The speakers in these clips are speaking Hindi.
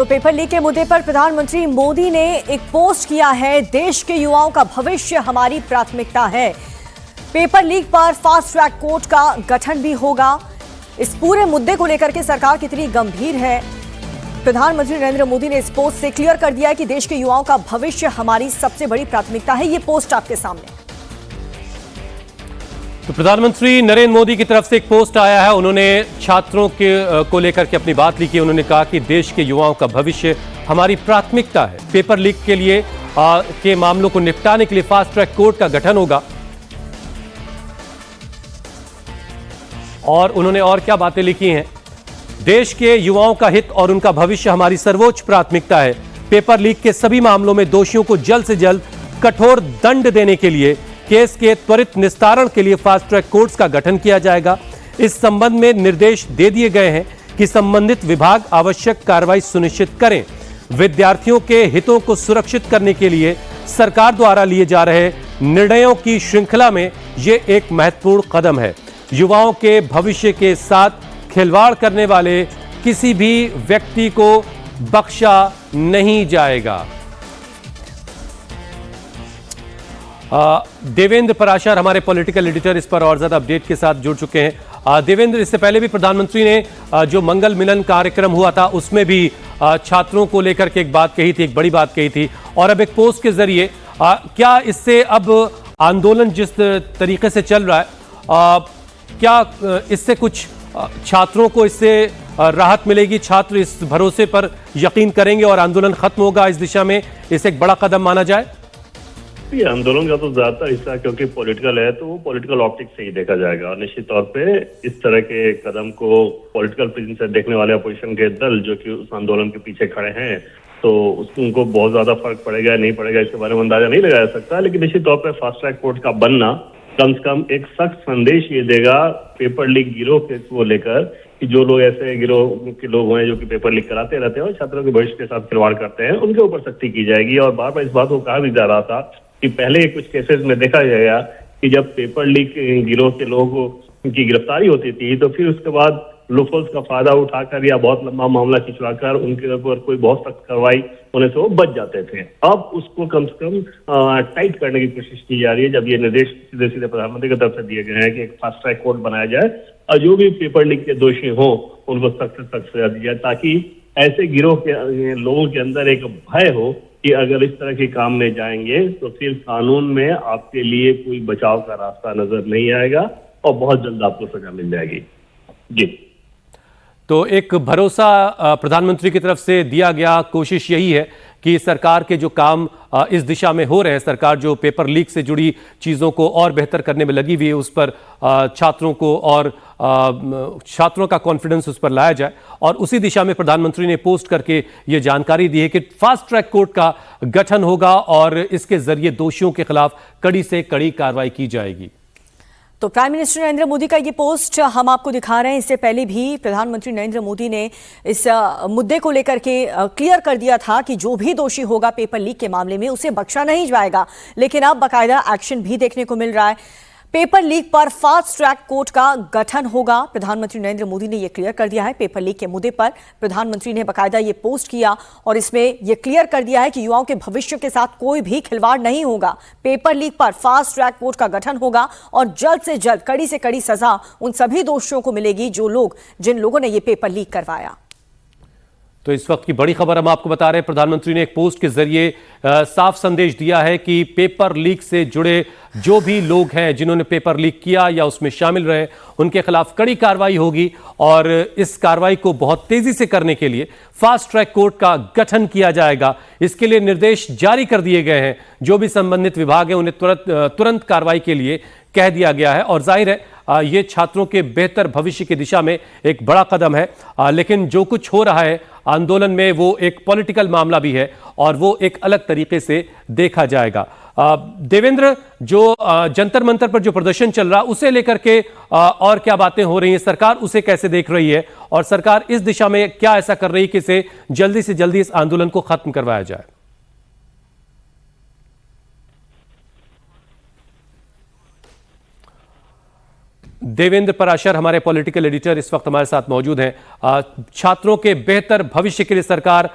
तो पेपर लीक के मुद्दे पर प्रधानमंत्री मोदी ने एक पोस्ट किया है, देश के युवाओं का भविष्य हमारी प्राथमिकता है। पेपर लीक पर फास्ट ट्रैक कोर्ट का गठन भी होगा। इस पूरे मुद्दे को लेकर के सरकार कितनी गंभीर है, प्रधानमंत्री नरेंद्र मोदी ने इस पोस्ट से क्लियर कर दिया है कि देश के युवाओं का भविष्य हमारी सबसे बड़ी प्राथमिकता है। ये पोस्ट आपके सामने। तो प्रधानमंत्री नरेंद्र मोदी की तरफ से एक पोस्ट आया है। उन्होंने छात्रों को लेकर के अपनी बात लिखी। उन्होंने कहा कि देश के युवाओं का भविष्य हमारी प्राथमिकता है। पेपर लीक के लिए के मामलों को निपटाने के लिए फास्ट ट्रैक कोर्ट का गठन होगा। और उन्होंने और क्या बातें लिखी हैं, देश के युवाओं का हित और उनका भविष्य हमारी सर्वोच्च प्राथमिकता है। पेपर लीक के सभी मामलों में दोषियों को जल्द से जल्द कठोर दंड देने के लिए केस के त्वरित निस्तारण के लिए फास्ट ट्रैक कोर्ट्स का गठन किया जाएगा। इस संबंध में निर्देश दे दिए गए हैं कि संबंधित विभाग आवश्यक कार्रवाई सुनिश्चित करें। विद्यार्थियों के हितों को सुरक्षित करने के लिए सरकार द्वारा लिए जा रहे निर्णयों की श्रृंखला में यह एक महत्वपूर्ण कदम है। युवाओं के भविष्य के साथ खिलवाड़ करने वाले किसी भी व्यक्ति को बख्शा नहीं जाएगा। देवेंद्र पराशर हमारे पॉलिटिकल एडिटर इस पर और ज्यादा अपडेट के साथ जुड़ चुके हैं। देवेंद्र, इससे पहले भी प्रधानमंत्री ने जो मंगल मिलन कार्यक्रम हुआ था उसमें भी छात्रों को लेकर के एक बात कही थी, एक बड़ी बात कही थी, और अब एक पोस्ट के जरिए क्या इससे अब आंदोलन जिस तरीके से चल रहा है, क्या इससे कुछ छात्रों को इससे राहत मिलेगी? छात्र इस भरोसे पर यकीन करेंगे और आंदोलन खत्म होगा इस दिशा में? इसे एक बड़ा कदम माना जाए? ये आंदोलन का तो ज्यादातर हिस्सा क्योंकि पॉलिटिकल है तो वो पॉलिटिकल ऑप्टिक्स से ही देखा जाएगा, और निश्चित तौर पे इस तरह के कदम को पॉलिटिकल प्रिज्म से देखने वाले अपोजिशन के दल जो कि उस आंदोलन के पीछे खड़े हैं, तो उनको बहुत ज्यादा फर्क पड़ेगा नहीं पड़ेगा इसके बारे में अंदाजा नहीं लगाया जा सकता। लेकिन निश्चित तौर पर फास्ट ट्रैक कोर्ट का बनना कम से कम एक सख्त संदेश ये देगा पेपर लीक गिरोह को लेकर कि जो लोग ऐसे गिरोह के लोग हैं जो कि पेपर लीक कराते रहते हैं और छात्रों के भविष्य के साथ खिलवाड़ करते हैं, उनके ऊपर सख्ती की जाएगी। और बार बार इस बात को कहा भी जा रहा था कि पहले कुछ केसेस में देखा गया कि जब पेपर लीक गिरोह के लोगों की गिरफ्तारी होती थी तो फिर उसके बाद लूपहोल्स का फायदा उठाकर या बहुत लंबा मामला खिंचवाकर उनके ऊपर कोई बहुत सख्त कार्रवाई होने से वो बच जाते थे। अब उसको कम से कम टाइट करने की कोशिश की जा रही है, जब ये निर्देश सीधे सीधे प्रधानमंत्री की तरफ से दिए गए हैं कि एक फास्ट ट्रैक कोर्ट बनाया जाए और जो भी पेपर लीक के दोषी हों उनको सख्त से सख्त सजा दी जाए, ताकि ऐसे गिरोह के लोगों के अंदर एक भय हो कि अगर इस तरह के काम में जाएंगे तो फिर कानून में आपके लिए कोई बचाव का रास्ता नजर नहीं आएगा और बहुत जल्द आपको सजा मिल जाएगी। जी, तो एक भरोसा प्रधानमंत्री की तरफ से दिया गया। कोशिश यही है कि सरकार के जो काम इस दिशा में हो रहे हैं, सरकार जो पेपर लीक से जुड़ी चीज़ों को और बेहतर करने में लगी हुई है, उस पर छात्रों को और छात्रों का कॉन्फिडेंस उस पर लाया जाए। और उसी दिशा में प्रधानमंत्री ने पोस्ट करके ये जानकारी दी है कि फास्ट ट्रैक कोर्ट का गठन होगा और इसके जरिए दोषियों के खिलाफ कड़ी से कड़ी कार्रवाई की जाएगी। तो प्राइम मिनिस्टर नरेंद्र मोदी का ये पोस्ट हम आपको दिखा रहे हैं। इससे पहले भी प्रधानमंत्री नरेंद्र मोदी ने इस मुद्दे को लेकर के क्लियर कर दिया था कि जो भी दोषी होगा पेपर लीक के मामले में उसे बख्शा नहीं जाएगा। लेकिन अब बाकायदा एक्शन भी देखने को मिल रहा है। पेपर लीक पर फास्ट ट्रैक कोर्ट का गठन होगा। प्रधानमंत्री नरेंद्र मोदी ने यह क्लियर कर दिया है। पेपर लीक के मुद्दे पर प्रधानमंत्री ने बाकायदा ये पोस्ट किया और इसमें यह क्लियर कर दिया है कि युवाओं के भविष्य के साथ कोई भी खिलवाड़ नहीं होगा। पेपर लीक पर फास्ट ट्रैक कोर्ट का गठन होगा और जल्द से जल्द कड़ी से कड़ी सजा उन सभी दोषियों को मिलेगी जिन लोगों ने यह पेपर लीक करवाया। तो इस वक्त की बड़ी खबर हम आपको बता रहे हैं, प्रधानमंत्री ने एक पोस्ट के जरिए साफ संदेश दिया है कि पेपर लीक से जुड़े जो भी लोग हैं जिन्होंने पेपर लीक किया या उसमें शामिल रहे, उनके खिलाफ कड़ी कार्रवाई होगी। और इस कार्रवाई को बहुत तेजी से करने के लिए फास्ट ट्रैक कोर्ट का गठन किया जाएगा। इसके लिए निर्देश जारी कर दिए गए हैं। जो भी संबंधित विभाग है उन्हें तुरंत कार्रवाई के लिए कह दिया गया है। और जाहिर है ये छात्रों के बेहतर भविष्य की दिशा में एक बड़ा कदम है। लेकिन जो कुछ हो रहा है आंदोलन में वो एक पॉलिटिकल मामला भी है और वो एक अलग तरीके से देखा जाएगा। देवेंद्र, जो जंतर मंतर पर जो प्रदर्शन चल रहा उसे लेकर के और क्या बातें हो रही हैं, सरकार उसे कैसे देख रही है और सरकार इस दिशा में क्या ऐसा कर रही है कि इसे जल्दी से जल्दी इस आंदोलन को खत्म करवाया जाए? देवेंद्र पराशर हमारे पॉलिटिकल एडिटर इस वक्त हमारे साथ मौजूद हैं। छात्रों के बेहतर भविष्य के लिए सरकार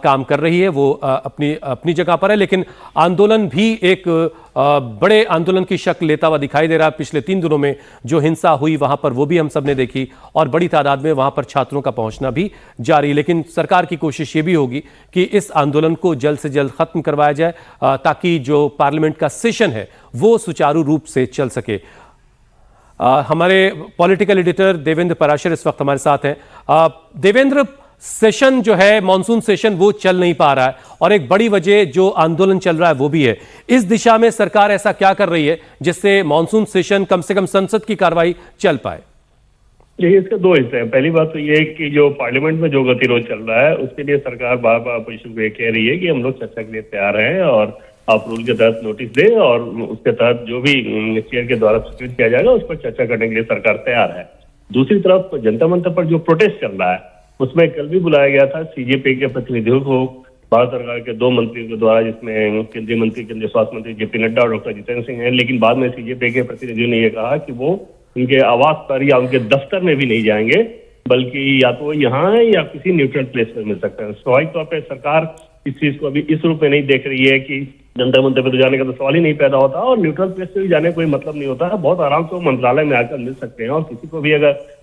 काम कर रही है, वो अपनी अपनी जगह पर है, लेकिन आंदोलन भी एक बड़े आंदोलन की शक्ल लेता हुआ दिखाई दे रहा है। पिछले 3 दिनों में जो हिंसा हुई वहां पर वो भी हम सब ने देखी और बड़ी तादाद में वहां पर छात्रों का पहुंचना भी जारी। लेकिन सरकार की कोशिश ये भी होगी कि इस आंदोलन को जल्द से जल्द खत्म करवाया जाए ताकि जो पार्लियामेंट का सेशन है वो सुचारू रूप से चल सके। हमारे पॉलिटिकल एडिटर देवेंद्र पराशर इस वक्त हमारे साथ हैं। देवेंद्र, सेशन जो है मॉनसून सेशन वो चल नहीं पा रहा है और एक बड़ी वजह जो आंदोलन चल रहा है वो भी है। इस दिशा में सरकार ऐसा क्या कर रही है जिससे मॉनसून सेशन कम से कम संसद की कार्रवाई चल पाए? देखिए, इसके 2 हिस्से हैं। पहली बात तो ये है कि जो पार्लियामेंट में जो गतिरोध चल रहा है उसके लिए सरकार बार बार अपोजिशन को ये कह रही है कि हम लोग चर्चा के लिए तैयार हैं और आप रूल के तहत नोटिस दें और उसके तहत जो भी चेयर के द्वारा स्वीकृत किया जाएगा उस पर चर्चा करने के लिए सरकार तैयार है। दूसरी तरफ जंतर मंतर पर जो प्रोटेस्ट चल रहा है उसमें कल भी बुलाया गया था सीजेपी के प्रतिनिधियों को, भारत सरकार के 2 मंत्रियों के द्वारा, जिसमें केंद्रीय मंत्री, केंद्रीय स्वास्थ्य मंत्री जेपी नड्डा और डॉक्टर जितेंद्र सिंह हैं। लेकिन बाद में सीजेपी के प्रतिनिधियों ने यह कहा कि वो उनके आवास पर या उनके दफ्तर में भी नहीं जाएंगे, बल्कि या तो यहाँ है या किसी न्यूट्रल प्लेस पर मिल सकते हैं। स्वाभाविक तौर पर सरकार इस चीज को अभी इस रूप में नहीं देख रही है कि जंतर मंतर पर तो जाने का तो सवाल ही नहीं पैदा होता और न्यूट्रल प्लेस से भी जाने का कोई मतलब नहीं होता है। बहुत आराम से वो मंत्रालय में आकर मिल सकते हैं और किसी को भी अगर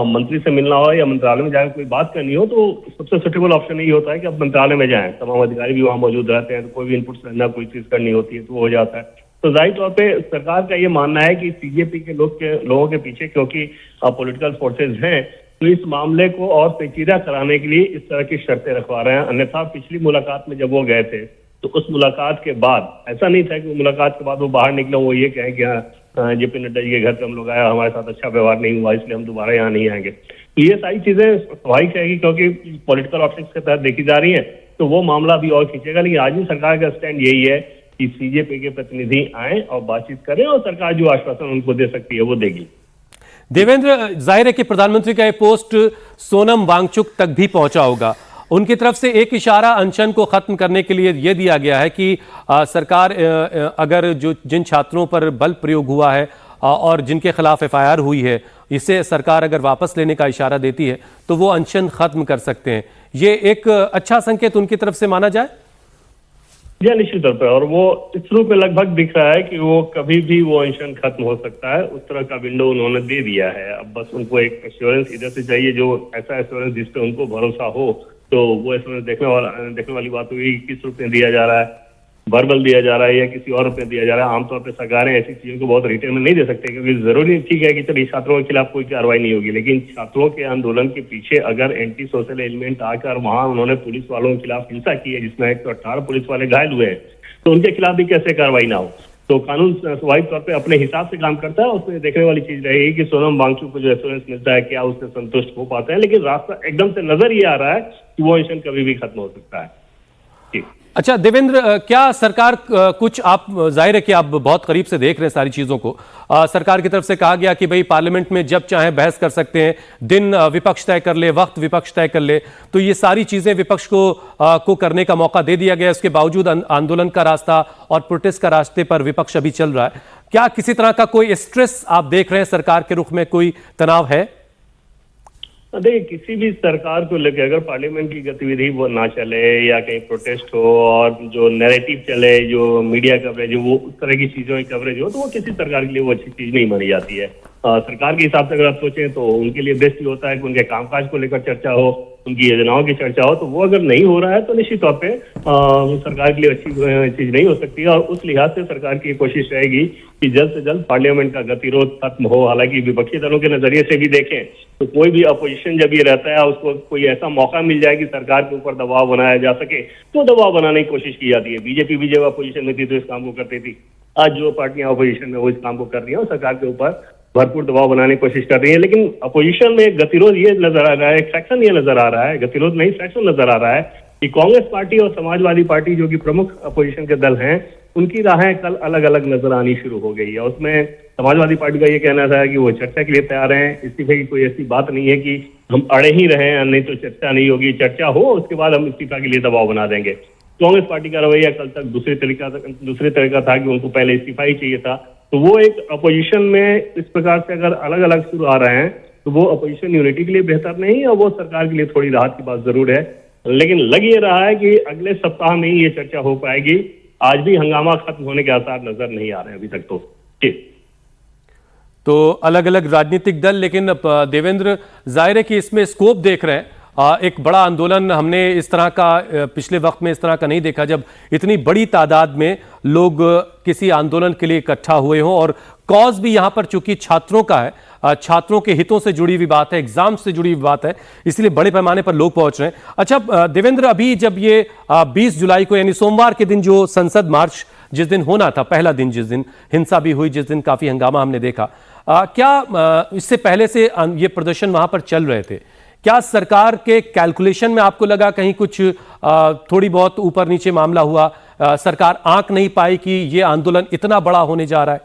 मंत्री से मिलना हो या मंत्रालय में जाकर कोई बात करनी हो तो सबसे सुटेबल ऑप्शन यही होता है कि अब मंत्रालय में जाएं। तमाम अधिकारी भी वहां मौजूद रहते हैं, तो कोई भी इनपुट लेना, कोई चीज करनी होती है तो वो हो जाता है। तो जाहिर तौर पे सरकार का ये मानना है कि सीजेपी के लोगों के पीछे क्योंकि पॉलिटिकल फोर्सेज हैं तो इस मामले को और पेचीदा कराने के लिए इस तरह की शर्तें रखवा रहे हैं। अन्यथा पिछली मुलाकात में जब वो गए थे तो उस मुलाकात के बाद ऐसा नहीं था कि मुलाकात के बाद वो बाहर निकले वो ये कहें कि जेपी नड्डा जी के घर पे हम लोग आया, हमारे साथ अच्छा व्यवहार नहीं हुआ इसलिए हम दोबारा यहाँ नहीं आएंगे। तो ये सारी चीजें स्वाभाविक है कि क्योंकि पॉलिटिकल ऑप्टिक्स के तहत देखी जा रही है तो वो मामला भी और खींचेगा। लेकिन आज भी सरकार का स्टैंड यही है कि सीजेपी के प्रतिनिधि आए और बातचीत करें और सरकार जो आश्वासन उनको दे सकती है वो देगी। देवेंद्र, जाहिर है कि प्रधानमंत्री का ये पोस्ट सोनम वांगचुक तक भी पहुंचा होगा। उनकी तरफ से एक इशारा अनशन को खत्म करने के लिए यह दिया गया है कि सरकार अगर जिन छात्रों पर बल प्रयोग हुआ है और जिनके खिलाफ एफआईआर हुई है इसे सरकार अगर वापस लेने का इशारा देती है तो वो अनशन खत्म कर सकते हैं। ये एक अच्छा संकेत उनकी तरफ से माना जाए? जी, निश्चित तौर पर। और वो इस रूप में लगभग दिख रहा है कि वो कभी भी वो अनशन खत्म हो सकता है, उस तरह का विंडो उन्होंने दे दिया है। अब बस उनको एक एश्योरेंस इधर से चाहिए, जो ऐसा एश्योरेंस जिसपे उनको भरोसा हो। तो वो एश्योरेंस देखने वाली बात हुई किस रूप में दिया जा रहा है, वर्बल दिया जा रहा है या किसी और रूप में दिया जा रहा है। आमतौर पर सरकारें ऐसी चीजों को बहुत रिटेल में नहीं दे सकते क्योंकि जरूरी ठीक है कि चलिए छात्रों के खिलाफ कोई कार्रवाई नहीं होगी, लेकिन छात्रों के आंदोलन के पीछे अगर एंटी सोशल एलिमेंट आकर वहां उन्होंने पुलिस वालों के खिलाफ हिंसा की है जिसमें 118 पुलिस वाले घायल हुए हैं तो उनके खिलाफ भी कैसे कार्रवाई ना हो। तो कानून स्वाभाविक तौर पे अपने हिसाब से काम करता है। उसमें देखने वाली चीज रहेगी कि सोनम वांगचुक को जो एश्योरेंस मिलता है क्या उससे संतुष्ट हो पाते हैं। लेकिन रास्ता एकदम से नजर ये आ रहा है कि वो अनशन कभी भी खत्म हो सकता है। जी। अच्छा देवेंद्र, क्या सरकार कुछ, आप जाहिर है कि आप बहुत करीब से देख रहे हैं सारी चीजों को, सरकार की तरफ से कहा गया कि भाई पार्लियामेंट में जब चाहे बहस कर सकते हैं, दिन विपक्ष तय कर ले, वक्त विपक्ष तय कर ले, तो ये सारी चीजें विपक्ष को करने का मौका दे दिया गया। इसके बावजूद आंदोलन का रास्ता और प्रोटेस्ट का रास्ते पर विपक्ष अभी चल रहा है। क्या किसी तरह का कोई स्ट्रेस आप देख रहे हैं, सरकार के रुख में कोई तनाव है? देखिए, किसी भी सरकार को लेकर अगर पार्लियामेंट की गतिविधि वो ना चले या कहीं प्रोटेस्ट हो और जो नैरेटिव चले, जो मीडिया कवरेज हो, वो उस तरह की चीजों की कवरेज हो तो वो किसी सरकार के लिए वो अच्छी चीज नहीं मानी जाती है। सरकार के हिसाब से अगर आप सोचें तो उनके लिए बेस्ट ये होता है कि उनके कामकाज को लेकर चर्चा हो, उनकी योजनाओं की चर्चा हो। तो वो अगर नहीं हो रहा है तो निश्चित तौर पे सरकार के लिए अच्छी चीज नहीं हो सकती है। और उस लिहाज से सरकार की कोशिश रहेगी कि जल्द से जल्द पार्लियामेंट का गतिरोध खत्म हो। हालांकि विपक्षी दलों के नजरिए से भी देखें तो कोई भी अपोजिशन जब ये रहता है उसको कोई ऐसा मौका मिल जाए कि सरकार के ऊपर दबाव बनाया जा सके तो दबाव बनाने की कोशिश की जाती है। बीजेपी भी जब अपोजिशन में थी तो इस काम को करती थी। आज जो पार्टियां अपोजिशन में वो इस काम को कर रही है और सरकार के ऊपर भरपूर दबाव बनाने की कोशिश कर रही है। लेकिन अपोजिशन में गतिरोध ये नजर आ रहा है, एक सेक्शन ये नजर आ रहा है, गतिरोध नहीं सेक्शन नजर आ रहा है कि कांग्रेस पार्टी और समाजवादी पार्टी जो कि प्रमुख अपोजिशन के दल हैं उनकी राहें कल अलग अलग नजर आनी शुरू हो गई है। उसमें समाजवादी पार्टी का ये कहना था कि वो चर्चा के लिए तैयार हैं, इस्तीफे की कोई ऐसी बात नहीं है कि हम अड़े ही रहे नहीं तो चर्चा नहीं होगी, चर्चा हो उसके बाद हम इस्तीफा के लिए दबाव बना देंगे। कांग्रेस पार्टी का रवैया कल तक दूसरे तरीका था कि उनको पहले इस्तीफा ही चाहिए था। तो वो एक अपोजिशन में इस प्रकार से अगर अलग अलग सुर आ रहे हैं तो वो अपोजिशन यूनिटी के लिए बेहतर नहीं और वो सरकार के लिए थोड़ी राहत की बात जरूर है। लेकिन लग ये रहा है कि अगले सप्ताह में ही ये चर्चा हो पाएगी। आज भी हंगामा खत्म होने के आसार नजर नहीं आ रहे हैं अभी तक तो। तो अलग अलग राजनीतिक दल, लेकिन देवेंद्र, जाहिर है कि इसमें स्कोप देख रहे हैं। एक बड़ा आंदोलन हमने इस तरह का पिछले वक्त में इस तरह का नहीं देखा, जब इतनी बड़ी तादाद में लोग किसी आंदोलन के लिए इकट्ठा हुए हों, और कॉज भी यहां पर चूंकि छात्रों का है, छात्रों के हितों से जुड़ी हुई बात है, एग्जाम से जुड़ी हुई बात है, इसलिए बड़े पैमाने पर लोग पहुंच रहे हैं। अच्छा देवेंद्र, अभी जब ये 20 जुलाई को यानी सोमवार के दिन जो संसद मार्च जिस दिन होना था, पहला दिन जिस दिन हिंसा भी हुई, जिस दिन काफी हंगामा हमने देखा, क्या इससे पहले से ये प्रदर्शन वहां पर चल रहे थे? क्या सरकार के कैलकुलेशन में आपको लगा कहीं कुछ थोड़ी बहुत ऊपर नीचे मामला हुआ, सरकार आंक नहीं पाई कि ये आंदोलन इतना बड़ा होने जा रहा है?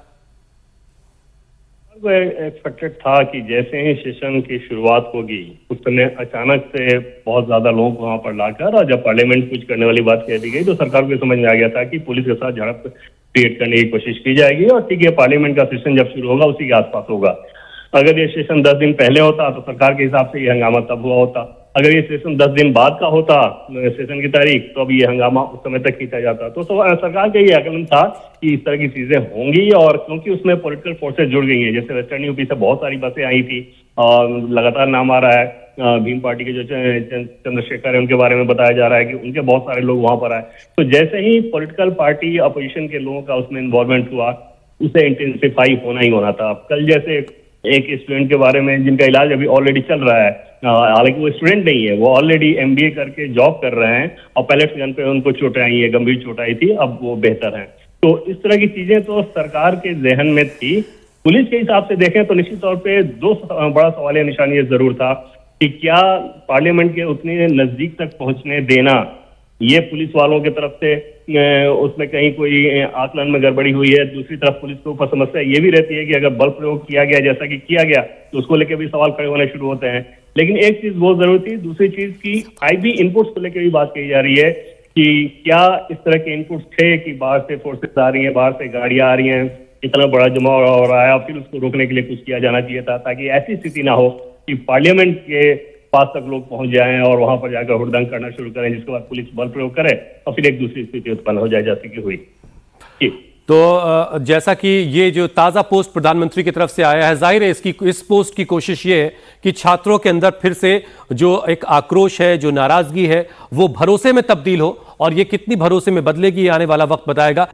एक्सपेक्टेड था कि जैसे ही सेशन की शुरुआत होगी उस समय अचानक से बहुत ज्यादा लोग वहां पर लाकर, और जब पार्लियामेंट कुछ करने वाली बात कह दी गई तो सरकार को समझ में आ गया था कि पुलिस के साथ झड़प क्रिएट करने की कोशिश की जाएगी, और ठीक है पार्लियामेंट का सेशन जब शुरू होगा उसी के आसपास होगा। अगर ये सेशन 10 दिन पहले होता तो सरकार के हिसाब से ये हंगामा तब हुआ होता। अगर ये सेशन 10 दिन बाद का होता सेशन की तारीख, तो अब ये हंगामा उस समय तक खींचा जाता। तो सरकार का ये आकलन था कि इस तरह की चीजें होंगी, और क्योंकि उसमें पॉलिटिकल फोर्सेस जुड़ गई हैं, जैसे वेस्टर्न यूपी से बहुत सारी बसें आई थी और लगातार नाम आ रहा है भीम पार्टी के जो चंद्रशेखर है उनके बारे में बताया जा रहा है कि उनके बहुत सारे लोग वहां पर आए। तो जैसे ही पॉलिटिकल पार्टी अपोजिशन के लोगों का उसमें इन्वॉल्वमेंट हुआ, उसे इंटेंसिफाई होना ही होना था। कल जैसे एक स्टूडेंट के बारे में जिनका इलाज अभी ऑलरेडी चल रहा है, हालांकि वो स्टूडेंट नहीं है, वो ऑलरेडी एमबीए करके जॉब कर रहे हैं, और पैलेट गन पे उनको चोटें आई है, गंभीर चोट आई थी, अब वो बेहतर हैं। तो इस तरह की चीजें तो सरकार के जहन में थी। पुलिस के हिसाब से देखें तो निश्चित तौर पे दो बड़ा सवालिया निशान ये जरूर था कि क्या पार्लियामेंट के उतने नजदीक तक पहुंचने देना, ये पुलिस वालों की तरफ से उसमें कहीं कोई आकलन में गड़बड़ी हुई है। दूसरी तरफ पुलिस के ऊपर समस्या ये भी रहती है कि अगर बल प्रयोग किया गया जैसा कि किया गया तो उसको लेकर भी सवाल खड़े होने शुरू होते हैं। लेकिन एक चीज बहुत जरूरी थी, दूसरी चीज की आईबी इनपुट्स को लेकर भी बात कही जा रही है कि क्या इस तरह के इनपुट्स थे कि बाहर से फोर्सेस आ रही हैं, बाहर से गाड़ियां आ रही हैं, इतना बड़ा जमाव हो रहा है, और फिर उसको रोकने के लिए कुछ किया जाना चाहिए था, ताकि ऐसी स्थिति ना हो कि पार्लियामेंट के पास तक लोग पहुंच जाएं और वहां पर जाकर हुड़दंग करना शुरू करें, जिसके बाद पुलिस बल प्रयोग करे और फिर एक दूसरी स्थिति उत्पन्न हो जाए जैसे कि हुई। तो जैसा कि ये जो ताजा पोस्ट प्रधानमंत्री की तरफ से आया है, जाहिर है इस पोस्ट की कोशिश ये है कि छात्रों के अंदर फिर से जो एक आक्रोश है, जो नाराजगी है, वो भरोसे में तब्दील हो, और ये कितनी भरोसे में बदलेगी आने वाला वक्त बताएगा।